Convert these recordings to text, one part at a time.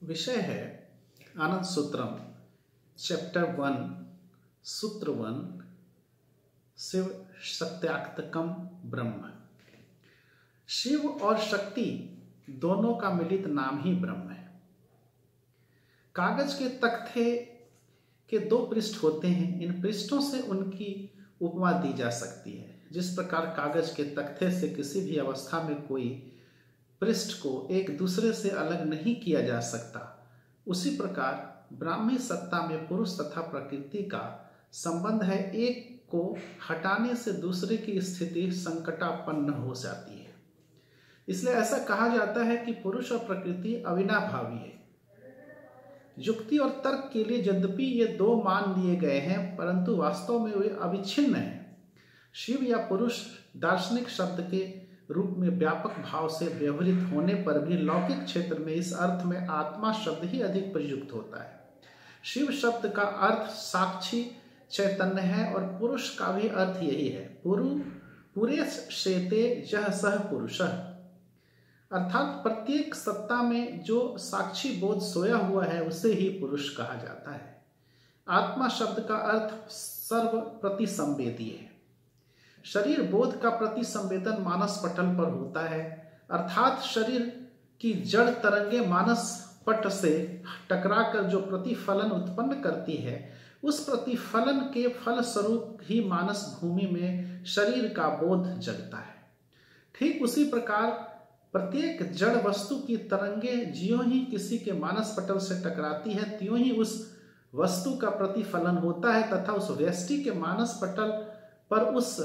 विषय है आनंद सूत्रम चैप्टर 1 सूत्र 1 शिव शक्त्यात्मकम ब्रह्म। शिव और शक्ति दोनों का मिलित नाम ही ब्रह्म है। कागज के तख्ते के दो पृष्ठ होते हैं। इन पृष्ठों से उनकी उपमा दी जा सकती है। जिस प्रकार कागज के तख्ते से किसी भी अवस्था में कोई पृष्ठ को एक दूसरे से अलग नहीं किया जा सकता, उसी प्रकार ब्राह्मी सत्ता में पुरुष तथा प्रकृति का संबंध है। एक को हटाने से दूसरे की स्थिति संकटापन्न हो जाती है। इसलिए ऐसा कहा जाता है कि पुरुष और प्रकृति अविनाभावी है। युक्ति और तर्क के लिए यद्यपि ये दो मान लिए गए हैं, परंतु वास्तव में वे अविच्छिन्न हैं। शिव या पुरुष दार्शनिक शब्द के रूप में व्यापक भाव से व्यवहृत होने पर भी लौकिक क्षेत्र में इस अर्थ में आत्मा शब्द ही अधिक प्रयुक्त होता है। शिव शब्द का अर्थ साक्षी चैतन्य है और पुरुष का भी अर्थ यही है। पूरे शेते यह सह पुरुष, अर्थात प्रत्येक सत्ता में जो साक्षी बोध सोया हुआ है उसे ही पुरुष कहा जाता है। आत्मा शब्द का अर्थ सर्व प्रतिसंवेदी है। शरीर बोध का प्रतिसंवेदन मानस पटल पर होता है, अर्थात शरीर की जड़ तरंगे मानस पट से टकराकर जो प्रतिफलन उत्पन्न करती है, उस प्रतिफलन के फल स्वरूप ही मानस भूमि में शरीर का बोध जगता है। ठीक उसी प्रकार प्रत्येक जड़ वस्तु की तरंगे ज्यों ही किसी के मानस पटल से टकराती है, त्यों ही उस वस्तु का प्रतिफलन होता है तथा उस व्यष्टि के मानस पटल पर उस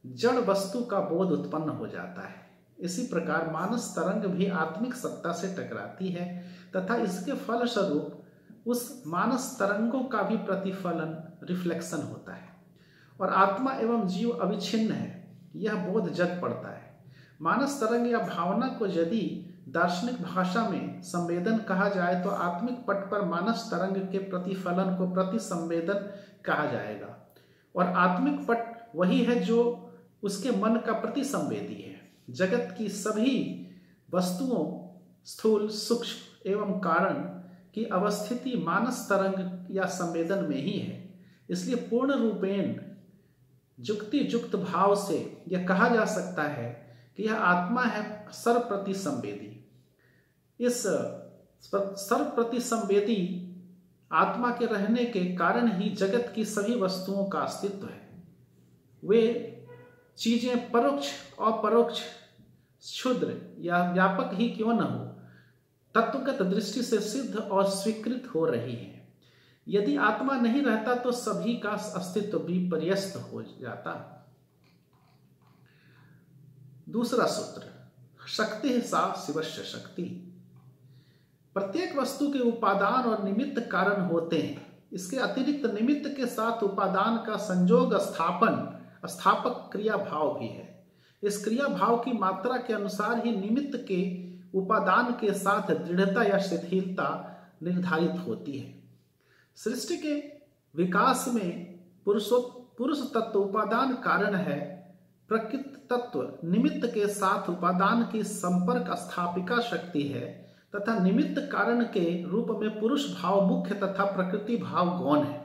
जड़ वस्तु का बोध उत्पन्न हो जाता है। इसी प्रकार मानस तरंग भी आत्मिक सत्ता से टकराती है तथा इसके फल स्वरूप उस मानस तरंगों का भी प्रतिफलन रिफ्लेक्शन होता है और आत्मा एवं जीव अविच्छिन्न है, यह बोध जग पड़ता है। मानस तरंग या भावना को यदि दार्शनिक भाषा में संवेदन कहा जाए तो आत्मिक पट पर मानस तरंग के प्रतिफलन को प्रतिसंवेदन कहा जाएगा और आत्मिक पट वही है जो उसके मन का प्रतिसंवेदी है। जगत की सभी वस्तुओं स्थूल सूक्ष्म एवं कारण की अवस्थिति मानस तरंग या संवेदन में ही है। इसलिए पूर्ण रूपेण युक्ति युक्त भाव से यह कहा जा सकता है कि यह आत्मा है सर्व प्रतिसंवेदी। इस सर्व प्रतिसंवेदी आत्मा के रहने के कारण ही जगत की सभी वस्तुओं का अस्तित्व है। वे चीजें परोक्ष अपरोक्ष क्षुद्र या व्यापक ही क्यों न हो, तत्वगत दृष्टि से सिद्ध और स्वीकृत हो रही है। यदि आत्मा नहीं रहता तो सभी का अस्तित्व भी पर्यस्त हो जाता। दूसरा सूत्र, शक्ति सा शिवस्य शक्ति। प्रत्येक वस्तु के उपादान और निमित्त कारण होते हैं। इसके अतिरिक्त निमित्त के साथ उपादान का संयोग स्थापक क्रिया भाव भी है। इस क्रिया भाव की मात्रा के अनुसार ही निमित्त के उपादान के साथ दृढ़ता या शिथिलता निर्धारित होती है। सृष्टि के विकास में पुरुष तत्व उपादान कारण है, प्रकृति तत्व निमित्त के साथ उपादान की संपर्क स्थापिका शक्ति है तथा निमित्त कारण के रूप में पुरुष भाव मुख्य तथा प्रकृति भाव गौण है।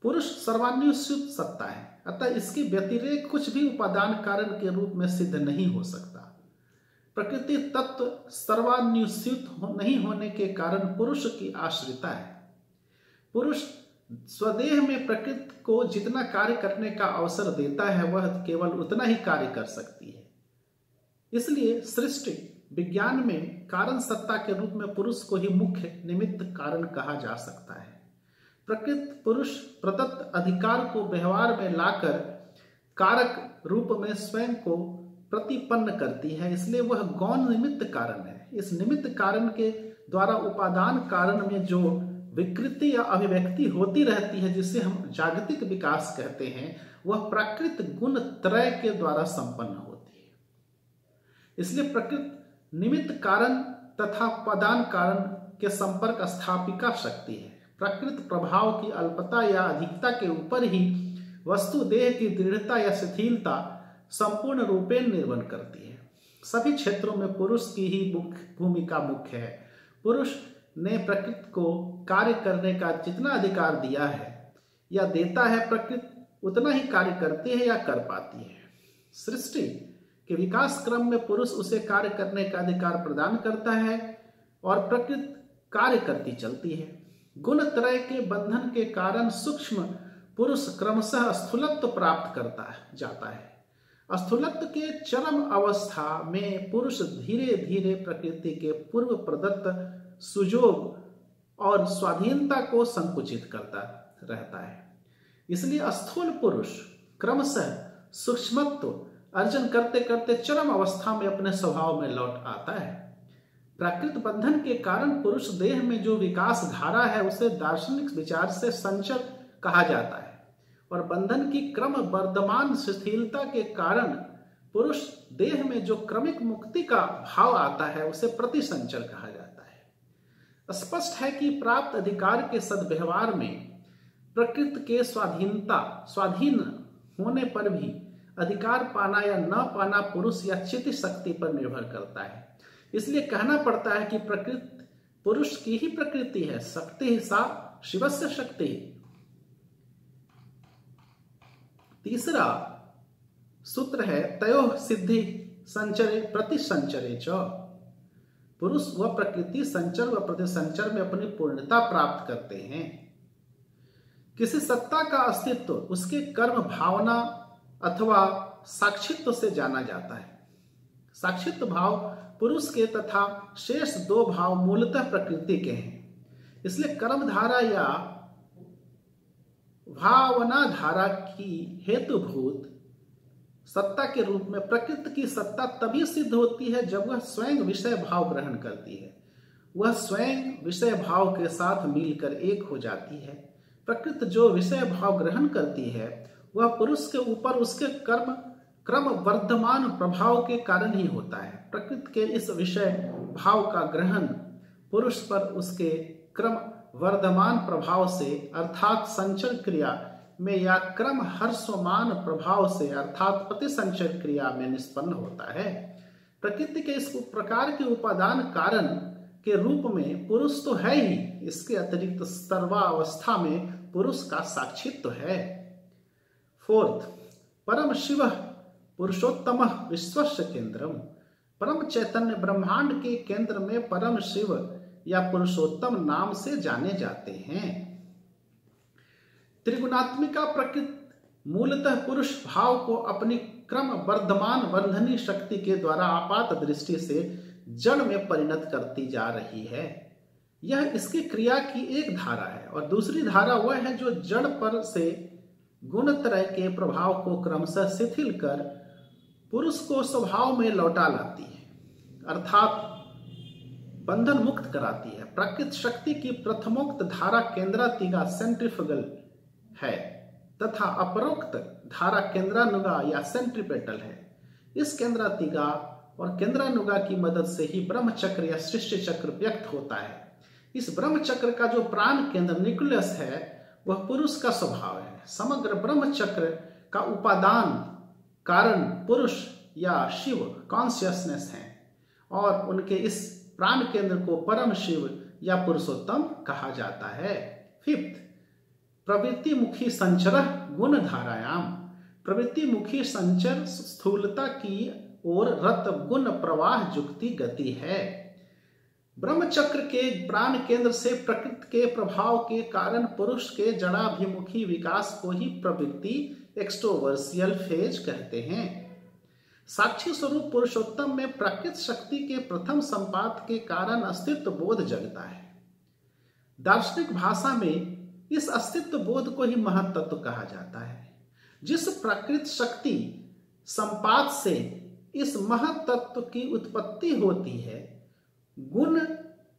पुरुष सर्वान्वेषित सत्ता है, अतः इसके व्यतिरेक कुछ भी उपादान कारण के रूप में सिद्ध नहीं हो सकता। प्रकृति तत्व सर्वान्वेषित नहीं होने के कारण पुरुष की आश्रिता है। पुरुष स्वदेह में प्रकृति को जितना कार्य करने का अवसर देता है वह केवल उतना ही कार्य कर सकती है। इसलिए सृष्टि विज्ञान में कारण सत्ता के रूप में पुरुष को ही मुख्य निमित्त कारण कहा जा सकता है। प्रकृति पुरुष प्रदत्त अधिकार को व्यवहार में लाकर कारक रूप में स्वयं को प्रतिपन्न करती है, इसलिए वह गौण निमित्त कारण है। इस निमित्त कारण के द्वारा उपादान कारण में जो विकृति या अभिव्यक्ति होती रहती है, जिसे हम जागतिक विकास कहते हैं, वह प्राकृत गुण त्रय के द्वारा संपन्न होती है। इसलिए प्रकृति निमित्त कारण तथा उपादान कारण के संपर्क स्थापिका शक्ति है। प्रकृति प्रभाव की अल्पता या अधिकता के ऊपर ही वस्तु देह की दृढ़ता या शिथिलता संपूर्ण रूपेण निर्भर करती है। सभी क्षेत्रों में पुरुष की ही भूमिका मुख्य है। पुरुष ने प्रकृति को कार्य करने का जितना अधिकार दिया है या देता है, प्रकृति उतना ही कार्य करती है या कर पाती है। सृष्टि के विकास क्रम में पुरुष उसे कार्य करने का अधिकार प्रदान करता है और प्रकृति कार्य करती चलती है। गुण त्रय के बंधन के कारण सूक्ष्म पुरुष क्रमशः स्थूलत्व प्राप्त करता जाता है। स्थूलत्व के चरम अवस्था में पुरुष धीरे धीरे प्रकृति के पूर्व प्रदत्त सुजोग और स्वाधीनता को संकुचित करता रहता है। इसलिए स्थूल पुरुष क्रमशः सूक्ष्मत्व अर्जन करते करते चरम अवस्था में अपने स्वभाव में लौट आता है। प्राकृत बंधन के कारण पुरुष देह में जो विकास धारा है उसे दार्शनिक विचार से संचर कहा जाता है, और बंधन की क्रम वर्धमान शिथिलता के कारण पुरुष देह में जो क्रमिक मुक्ति का भाव आता है उसे प्रतिसंचर कहा जाता है। स्पष्ट है कि प्राप्त अधिकार के सद्व्यवहार में प्रकृति के स्वाधीन होने पर भी अधिकार पाना या न पाना पुरुष या चित्त शक्ति पर निर्भर करता है। इसलिए कहना पड़ता है कि प्रकृति पुरुष की ही प्रकृति है, शक्ति सा शिवस्य शक्ति। तीसरा सूत्र है तयोः सिद्धि संचरे प्रतिसंचरे च। पुरुष व प्रकृति संचर व प्रतिसंचर में अपनी पूर्णता प्राप्त करते हैं। किसी सत्ता का अस्तित्व उसके कर्म भावना अथवा साक्षित्व से जाना जाता है। साक्षित्व भाव पुरुष के तथा शेष दो भाव मूलतः प्रकृति के हैं। इसलिए कर्म धारा या भावना धारा की हेतुभूत सत्ता के रूप में प्रकृति की सत्ता तभी सिद्ध होती है जब वह स्वयं विषय भाव ग्रहण करती है। वह स्वयं विषय भाव के साथ मिलकर एक हो जाती है। प्रकृति जो विषय भाव ग्रहण करती है वह पुरुष के ऊपर उसके क्रम वर्धमान प्रभाव के कारण ही होता है। प्रकृति के इस विषय भाव का ग्रहण पुरुष पर उसके क्रम वर्धमान प्रभाव से अर्थात संचर क्रिया में या क्रम हर्षमान प्रभाव से अर्थात प्रतिसंचर क्रिया में निष्पन्न होता है। प्रकृति के इस प्रकार के उपादान कारण के रूप में पुरुष तो है ही, इसके अतिरिक्त सर्वावस्था में पुरुष का साक्षित्व है। फोर्थ, परम शिव पुरुषोत्तम विश्वस्य केंद्रम। परम चैतन्य ब्रह्मांड के केंद्र में परम शिव या पुरुषोत्तम नाम से जाने जाते हैं। त्रिगुणात्मिका प्रकृति मूलतः पुरुष भाव को अपनी क्रम वर्धमान वर्धनी शक्ति के द्वारा आपात दृष्टि से जड़ में परिणत करती जा रही है। यह इसकी क्रिया की एक धारा है, और दूसरी धारा वह है जो जड़ पर से गुणत्रय के प्रभाव को क्रमशः शिथिल कर पुरुष को स्वभाव में लौटा लाती है, अर्थात बंधन मुक्त कराती है। प्राकृत शक्ति की प्रथमोक्त धारा केंद्रातिगा सेंट्रीफ्यूगल है तथा अपरोक्त धारा केंद्रानुगा या सेंट्रीपेटल है। इस केंद्रातिगा और केंद्रानुगा की मदद से ही ब्रह्मचक्र या सृष्टि चक्र व्यक्त होता है। इस ब्रह्मचक्र का जो प्राण केंद्र न्यूक्लियस है वह पुरुष का स्वभाव है। समग्र ब्रह्मचक्र का उपादान कारण पुरुष या शिव कॉन्शियसनेस है, और उनके इस प्राण केंद्र को परम शिव या पुरुषोत्तम कहा जाता है। फिफ्थ, प्रवृत्ति मुखी संचर गुण धारायाम। प्रवृत्ति मुखी संचर स्थूलता की ओर रत गुण प्रवाह जुक्ति गति है। ब्रह्मचक्र के प्राण केंद्र से प्रकृति के प्रभाव के कारण पुरुष के जड़ाभिमुखी विकास को ही प्रवृत्ति एक्सट्रोवर्सियल फेज कहते हैं। साक्षी स्वरूप पुरुषोत्तम में प्राकृत शक्ति के प्रथम संपात के कारण अस्तित्व बोध जगता है। दार्शनिक भाषा में इस अस्तित्व बोध को ही महत्त्व कहा जाता है। जिस प्राकृत शक्ति संपात से इस महत्त्व की उत्पत्ति होती है, गुण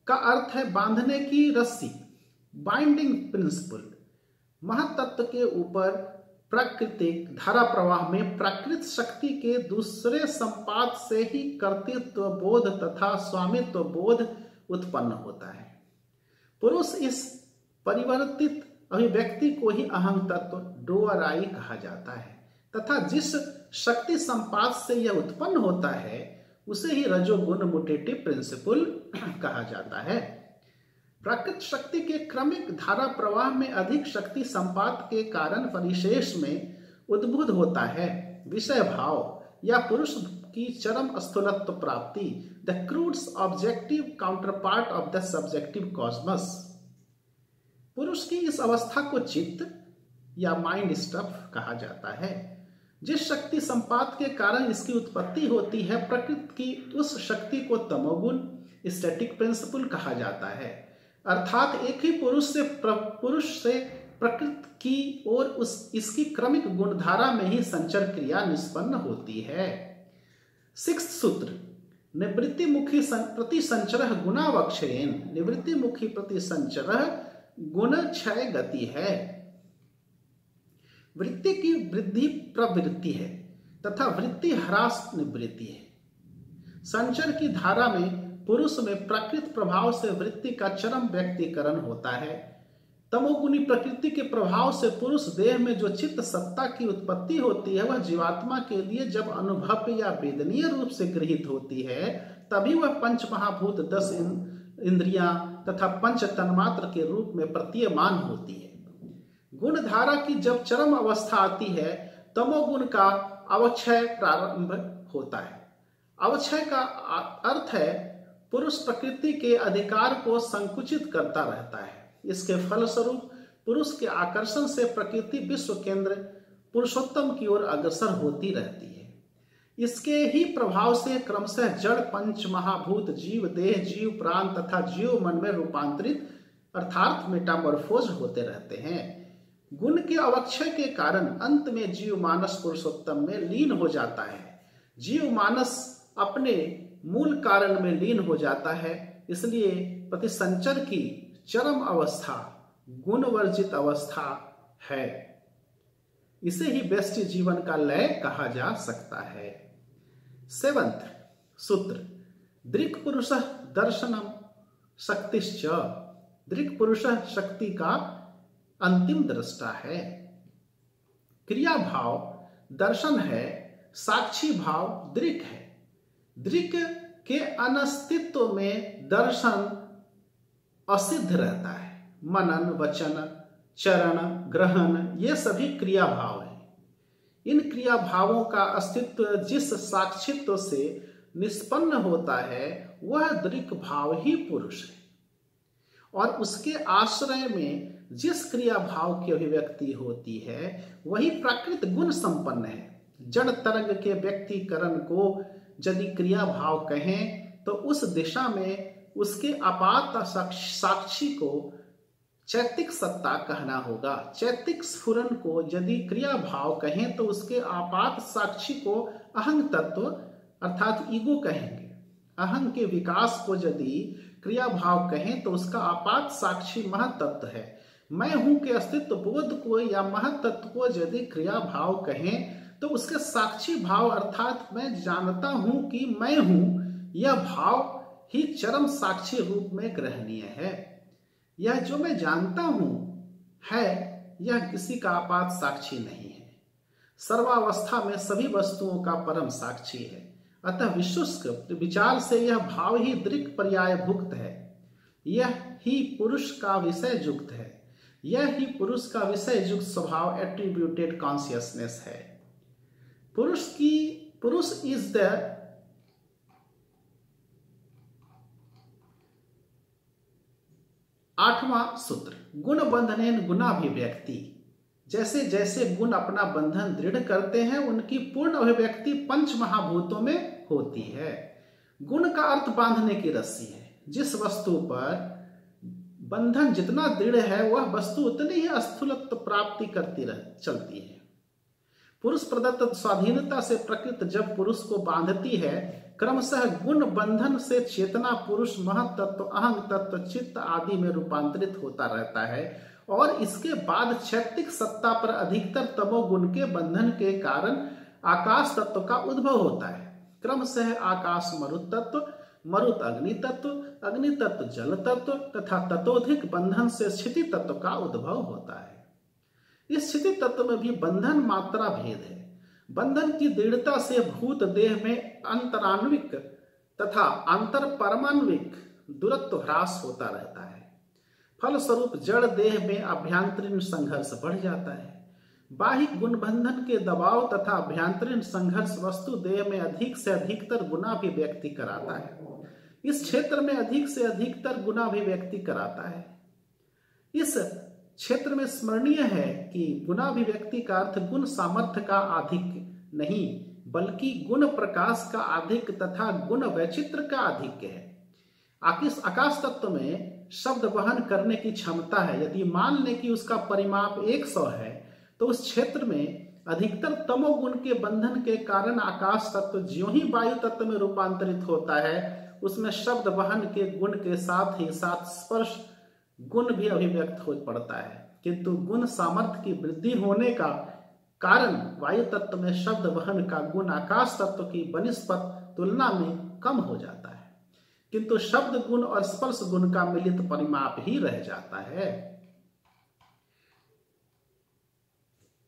का अर्थ है बांधने की रस्सी, बाइंडिंग प्रिंसिपल। महत्त्व के ऊपर प्राकृतिक धारा प्रवाह में प्राकृत शक्ति के दूसरे संपात से ही कर्तृत्व बोध तथा स्वामित्व बोध उत्पन्न होता है। पुरुष इस परिवर्तित अभिव्यक्ति को ही अहम तत्व डोअराई कहा जाता है, तथा जिस शक्ति संपात से यह उत्पन्न होता है उसे ही रजोगुण मोटेटिव प्रिंसिपल कहा जाता है। प्राकृत शक्ति के क्रमिक धारा प्रवाह में अधिक शक्ति संपात के कारण परिशेष में उद्बुद्ध होता है विषय भाव या पुरुष की चरम स्थूलत्व प्राप्ति, the crudest objective counterpart of the subjective cosmos. पुरुष की इस अवस्था को चित्त या माइंड स्टफ कहा जाता है। जिस शक्ति संपात के कारण इसकी उत्पत्ति होती है, प्रकृति की उस शक्ति को तमोगुण स्टैटिक प्रिंसिपल कहा जाता है। अर्थात एक ही पुरुष से प्रकृति की और इसकी क्रमिक गुणधारा में ही संचर क्रिया निष्पन्न होती है। 6th सूत्र, निवृत्तिमुखी प्रतिसंचरः गुणावक्षयेन, निवृत्तिमुखी प्रतिसंचरः गुण क्षय गति है। वृत्ति की वृद्धि प्रवृत्ति है तथा वृत्ति ह्रास निवृत्ति है। संचर की धारा में पुरुष में प्राकृत प्रभाव से वृत्ति का चरम व्यक्तीकरण होता है। तमोगुणी प्रकृति के प्रभाव से पुरुष देह में जो चित्त सत्ता की उत्पत्ति होती है, वह जीवात्मा के लिए जब अनुभव या वेदनीय रूप से गृहीत होती है, तभी वह पंच महाभूत 10 इंद्रियां तथा पंच तन्मात्र के रूप में प्रतीयमान होती है। गुण धारा की जब चरम अवस्था आती है, तमोगुण का अवक्षय प्रारंभ होता है। अवक्षय का अर्थ है पुरुष प्रकृति के अधिकार को संकुचित करता रहता है। इसके फलस्वरूप पुरुष के आकर्षण से प्रकृति विश्व केंद्र पुरुषोत्तम की ओर अग्रसर होती रहती है। इसके ही प्रभाव से क्रमशः जड़ पंच महाभूत जीव देह, जीव प्राण तथा जीव मन में रूपांतरित अर्थात मेटामॉर्फोज होते रहते हैं। गुण के अवक्षय के कारण अंत में जीव मानस पुरुषोत्तम में लीन हो जाता है। जीव मानस अपने मूल कारण में लीन हो जाता है। इसलिए प्रतिसंचर की चरम अवस्था गुण वर्जित अवस्था है। इसे ही व्यष्टि जीवन का लय कहा जा सकता है। 7th सूत्र, दृक् पुरुषः दर्शनम शक्तिश्च, दृक् पुरुषः शक्ति का अंतिम दृष्टा है। क्रिया भाव दर्शन है, साक्षी भाव दृक् है। दृक् के अनस्तित्व में दर्शन असिद्ध रहता है। मनन, वचन, चरण, ग्रहण ये सभी क्रिया भाव हैं। इन क्रिया भावों का अस्तित्व जिस साक्षित्व से निष्पन्न होता है, वह दृक् भाव ही पुरुष है और उसके आश्रय में जिस क्रिया भाव की अभिव्यक्ति होती है, वही प्राकृत गुण संपन्न है। जड़ तरंग के व्यक्तिकरण को यदि क्रिया भाव कहें तो उस दिशा में उसके आपात साक्षी को चैतिक सत्ता कहना होगा। चैतिक स्फुरन को यदि क्रिया भाव कहें तो उसके आपात साक्षी को अहंग तत्व अर्थात ईगो कहेंगे। अहंग के विकास को यदि क्रिया भाव कहें तो उसका आपात साक्षी महत्त्व है। मैं हूं के अस्तित्व बोध को या महत्त्व को यदि क्रिया भाव कहें तो उसके साक्षी भाव अर्थात मैं जानता हूं कि मैं हूं, यह भाव ही चरम साक्षी रूप में ग्रहणीय है। यह जो मैं जानता हूं है, यह किसी का आपात साक्षी नहीं है। सर्वावस्था में सभी वस्तुओं का परम साक्षी है। अतः विशुष्क विचार से यह भाव ही दृक् पर्याय भुक्त है। यह ही पुरुष का विषय युक्त है। यह ही पुरुष का विषय युक्त स्वभाव एट्रीब्यूटेड कॉन्शियसनेस है। पुरुष इज द आठवां सूत्र, गुण बंधनेन गुणाभिव्यक्ति। जैसे जैसे गुण अपना बंधन दृढ़ करते हैं, उनकी पूर्ण अभिव्यक्ति पंच महाभूतों में होती है। गुण का अर्थ बांधने की रस्सी है। जिस वस्तु पर बंधन जितना दृढ़ है, वह वस्तु उतनी ही स्थूलत्व प्राप्ति करती चलती है। पुरुष प्रदत्त स्वाधीनता से प्रकृति जब पुरुष को बांधती है, क्रमशः गुण बंधन से चेतना पुरुष महत्त्व अहंग तत्व चित्त आदि में रूपांतरित होता रहता है और इसके बाद चैतिक सत्ता पर अधिकतर तमोगुण के बंधन के कारण आकाश तत्व का उद्भव होता है। क्रमशः आकाश मरुत तत्व, मरुत अग्नि तत्व, अग्नि तत्व जल तत्व तथा ततोधिक बंधन से स्थिति तत्व का उद्भव होता है। इस स्थिति तत्व में भी बंधन मात्रा भेद है। बंधन की दृढ़ता से भूत देह में अंतरान्विक तथा अंतर परमाणुविक दूरत्व ह्रास होता रहता है। फलस्वरूप जड़ देह में अभ्यंतरीण संघर्ष बढ़ जाता है। बाह्य गुणबंधन के दबाव तथा अभ्यंतरीण संघर्ष वस्तु देह में अधिक से अधिकतर गुना अभिव्यक्ति कराता है। इस क्षेत्र में अधिक से अधिकतर गुना अभिव्यक्ति कराता है। इस क्षेत्र में स्मरणीय है कि गुणाभिव्यक्ति का अर्थ गुण सामर्थ्य का अधिक नहीं, बल्कि गुण प्रकाश का अधिक तथा गुण वैचित्र का अधिक है। आकाश तत्व में शब्द वहन करने की क्षमता है। यदि मान लें कि उसका परिमाप 100 है, तो उस क्षेत्र में अधिकतर तमोगुण के बंधन के कारण आकाश तत्व ज्यों ही वायु तत्व में रूपांतरित होता है, उसमें शब्द वहन के गुण के साथ ही साथ स्पर्श गुण भी अभिव्यक्त हो पड़ता है। किंतु गुण सामर्थ्य की वृद्धि होने का कारण वायु तत्व में शब्द वहन का गुण आकाश तत्व की बनिस्पत तुलना में कम हो जाता है, किंतु शब्द गुण और स्पर्श गुण का मिलित परिमाप ही रह जाता है।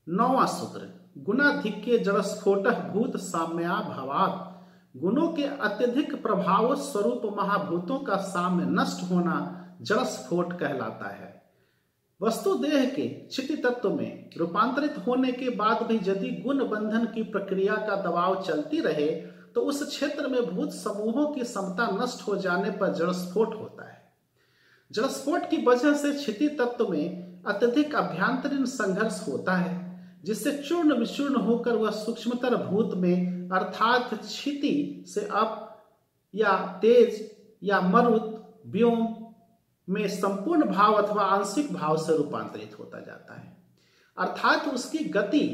9वां सूत्र, गुणाधिक्य जड़स्फोटः भूत साम्या भावात्। गुणों के अत्यधिक प्रभाव स्वरूप महाभूतों का साम्य नष्ट होना जड़स्फोट कहलाता है। वस्तु देह के क्षिति तत्व में रूपांतरित होने के बाद भी यदि गुण बंधन की प्रक्रिया का दबाव चलती रहे, तो उस क्षेत्र में भूत समूहों की समता नष्ट हो जाने पर जड़स्फोट होता है। जड़स्फोट की वजह से क्षिति तत्व में अत्यधिक अभ्यंतरीण संघर्ष होता है, जिससे चूर्ण विचूर्ण होकर वह सूक्ष्मतर भूत में अर्थात क्षिति से अप या तेज या मरुत व्योम में संपूर्ण भाव अथवा आंशिक भाव से रूपांतरित होता जाता है। अर्थात उसकी गति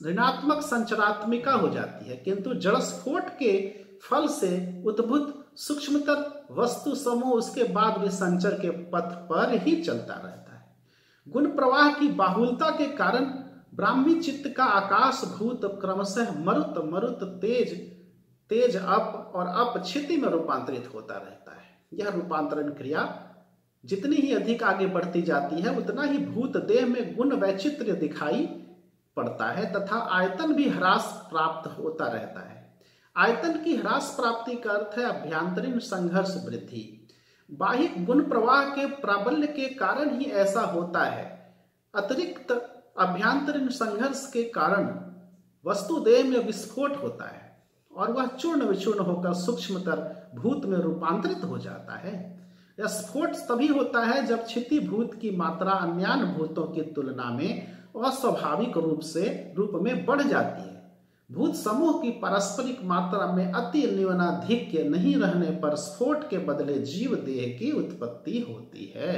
ऋणात्मक संचरात्मिका हो जाती है, किंतु जड़स्फोट के फल से उद्भूत सूक्ष्मतर वस्तु समूह उसके बाद भी संचर के पथ पर ही चलता रहता है। गुण प्रवाह की बाहुलता के कारण ब्राह्मी चित्त का आकाश भूत क्रमशः मरुत मरुत तेज तेज अप और अप क्षिति में रूपांतरित होता रहता है। यह रूपांतरण क्रिया जितनी ही अधिक आगे बढ़ती जाती है, उतना ही भूत देह में गुण वैचित्र्य दिखाई पड़ता है तथा आयतन भी ह्रास प्राप्त होता रहता है। आयतन की ह्रास प्राप्ति का अर्थ है अभ्यंतरीण संघर्ष वृद्धि। बाह्य गुण प्रवाह के प्राबल्य के कारण ही ऐसा होता है। अतिरिक्त अभ्यंतरीण संघर्ष के कारण वस्तु देह में विस्फोट होता है और वह चूर्ण विचूर्ण होकर सूक्ष्मतर भूत में रूपांतरित हो जाता है। यह स्फोट तभी होता है जब क्षिति भूत की मात्रा अन्यान्य भूतों की तुलना में अस्वाभाविक रूप में बढ़ जाती है। भूत समूह की पारस्परिक मात्रा में अति न्यूनाधिक्य नहीं रहने पर स्फोट के बदले जीव देह की उत्पत्ति होती है।